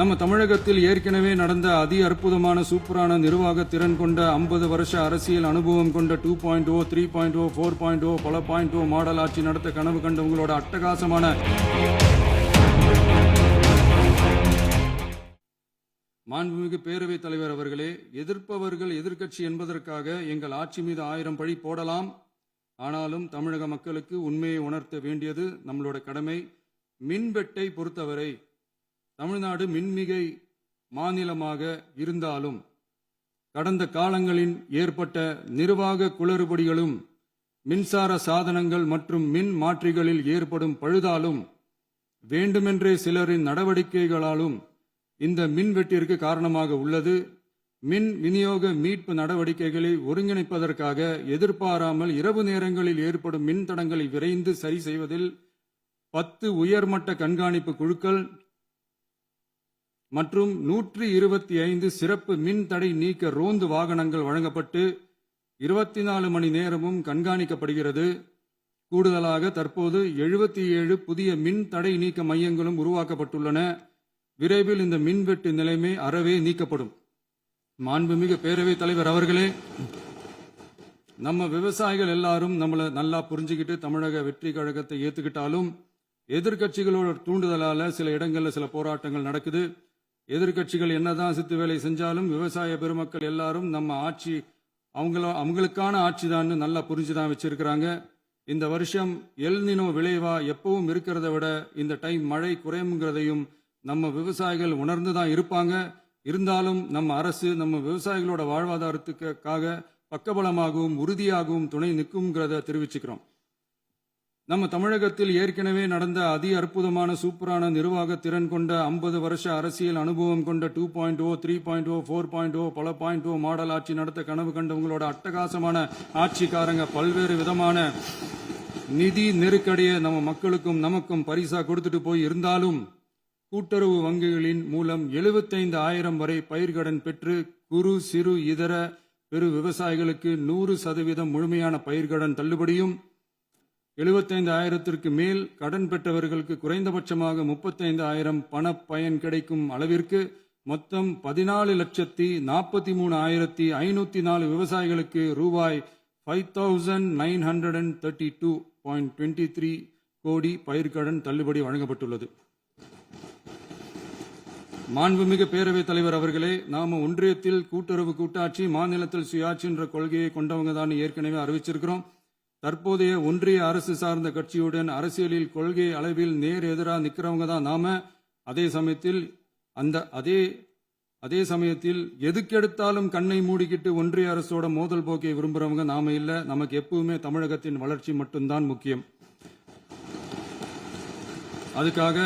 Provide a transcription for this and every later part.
நம்ம தமிழகத்தில் ஏற்கனவே நடந்த அதி அற்புதமான சூப்பரான நிர்வாக திறன் கொண்ட 50 வருஷ அரசியல் அனுபவம் கொண்ட 2.0, 3.0, 4.0 பல 0 மாடல் ஆட்சி நடத்த கனவு கண்ட உங்களோட அட்டகாசமான மாண்புமிகு பேரவைத் தலைவர் அவர்களே, எதிர்ப்பவர்கள் எதிர்க்கட்சி என்பதற்காக எங்கள் ஆட்சி மீது 1000 பழி போடலாம். ஆனாலும் தமிழக மக்களுக்கு உண்மையை உணர்த்த வேண்டியது நம்மளோட கடமை. மின்வெட்டை பொறுத்தவரை தமிழ்நாடு மின்மிகை மாநிலமாக இருந்தாலும் கடந்த காலங்களில் ஏற்பட்ட நிர்வாக குளறுபடிகளும் மின்சார சாதனங்கள் மற்றும் மின் மாற்றிகளில் ஏற்படும் பழுதாலும் வேண்டுமென்றே சிலரின் நடவடிக்கைகளாலும் இந்த மின்வெட்டிற்கு காரணமாக உள்ளது. மின் விநியோக மீட்பு நடவடிக்கைகளை ஒருங்கிணைப்பதற்காக எதிர்பாராமல் இரவு நேரங்களில் ஏற்படும் மின் தடங்களை விரைந்து சரி செய்வதில் 10 உயர்மட்ட கண்காணிப்பு குழுக்கள் மற்றும் 125 சிறப்பு மின் தடை நீக்க ரோந்து வாகனங்கள் வழங்கப்பட்டு 24 மணி நேரமும் கண்காணிக்கப்படுகிறது. கூடுதலாக தற்போது 77 புதிய மின் தடை நீக்க மையங்களும் உருவாக்கப்பட்டுள்ளன. விரைவில் இந்த மின்வெட்டு நிலைமை அறவே நீக்கப்படும். மாண்புமிகு பேரவைத் தலைவர் அவர்களே, நம்ம விவசாயிகள் எல்லாரும் நம்மளை நல்லா புரிஞ்சுக்கிட்டு தமிழக வெற்றி கழகத்தை ஏத்துக்கிட்டாலும் எதிர்கட்சிகளோட தூண்டுதலால சில இடங்கள்ல சில போராட்டங்கள் நடக்குது. எதிர்கட்சிகள் என்னதான் சித்து வேலை செஞ்சாலும் விவசாய பெருமக்கள் எல்லாரும் நம்ம ஆட்சி அவங்களுக்கான ஆட்சி தான் நல்லா புரிஞ்சுதான் வச்சிருக்கிறாங்க. இந்த வருஷம் எல்னினோ விளைவா எப்பவும் இருக்கிறத விட இந்த டைம் மழை குறையுங்கிறதையும் நம்ம விவசாயிகள் உணர்ந்துதான் இருப்பாங்க. இருந்தாலும் நம்ம அரசு நம்ம விவசாயிகளோட வாழ்வாதாரத்துக்காக பக்கபலமாகவும் உறுதியாகவும் துணை நிற்கும்ங்கிறத தெரிவிச்சுக்கிறோம். நம்ம தமிழகத்தில் ஏற்கனவே நடந்த அதி அற்புதமான சூப்பரான நிர்வாக திறன் கொண்ட 50 வருஷ அரசியல் அனுபவம் கொண்ட 2.0, 3.0, 4.0 பல 0 மாடல் ஆட்சி நடத்த கனவு கண்ட உங்களோட அட்டகாசமான ஆட்சிக்காரங்க பல்வேறு விதமான நிதி நெருக்கடியை நம்ம மக்களுக்கும் நமக்கும் பரிசா கொடுத்துட்டு போய் இருந்தாலும் கூட்டுறவு வங்கிகளின் மூலம் 75,000 வரை பயிர்கடன் பெற்று குறு சிறு இதர பெரு விவசாயிகளுக்கு 100% முழுமையான பயிர்கடன் தள்ளுபடியும் 75,000க்கு மேல் கடன் பெற்றவர்களுக்கு குறைந்தபட்சமாக 35,000 பண பயன் கிடைக்கும் அளவிற்கு மொத்தம் 14,43,504 விவசாயிகளுக்கு ரூபாய் 5,932.23 கோடி பயிர்கடன் தள்ளுபடி வழங்கப்பட்டுள்ளது. மாண்புமிகு பேரவைத் தலைவர் அவர்களே, நாம ஒன்றியத்தில் கூட்டுறவு கூட்டாட்சி, மாநிலத்தில் சுயாட்சி என்ற கொள்கையை கொண்டவங்க தான் ஏற்கனவே அறிவிச்சிருக்கிறோம். தற்போதைய ஒன்றிய அரசு சார்ந்த கட்சியுடன் அரசியலில் கொள்கை அளவில் நேர் எதிராக நிற்கிறவங்க தான் நாம. அதே சமயத்தில் எதுக்கெடுத்தாலும் கண்ணை மூடிக்கிட்டு ஒன்றிய அரசோட மோதல் போக்கை விரும்புறவங்க நாம இல்ல. நமக்கு எப்பவுமே தமிழகத்தின் வளர்ச்சி மட்டும்தான் முக்கியம். அதுக்காக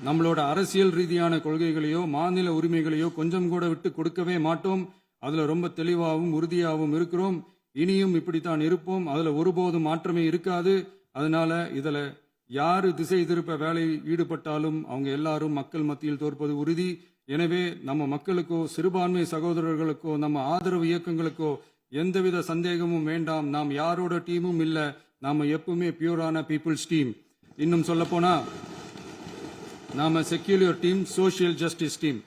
நம்மளோட அரசியல் ரீதியான கொள்கைகளையோ மாநில உரிமைகளையோ கொஞ்சம் கூட விட்டு கொடுக்கவே மாட்டோம். அதுல ரொம்ப தெளிவாகவும் உறுதியாகவும் இருக்கிறோம். இனியும் இப்படித்தான் இருப்போம். அதுல ஒருபோதும் மாற்றமே இருக்காது. அதனால இதுல யாரு திசை திருப்ப வேலையில் ஈடுபட்டாலும் அவங்க எல்லாரும் மக்கள் மத்தியில் தோற்பது உறுதி. எனவே நம்ம மக்களுக்கோ சிறுபான்மை சகோதரர்களுக்கோ நம்ம ஆதரவு இயக்கங்களுக்கோ எந்தவித சந்தேகமும் வேண்டாம். நாம் யாரோட டீமும் இல்ல. நாம எப்பவுமே பியூரான பீப்புள்ஸ் டீம். இன்னும் சொல்ல போனா நாம secular team, social justice team.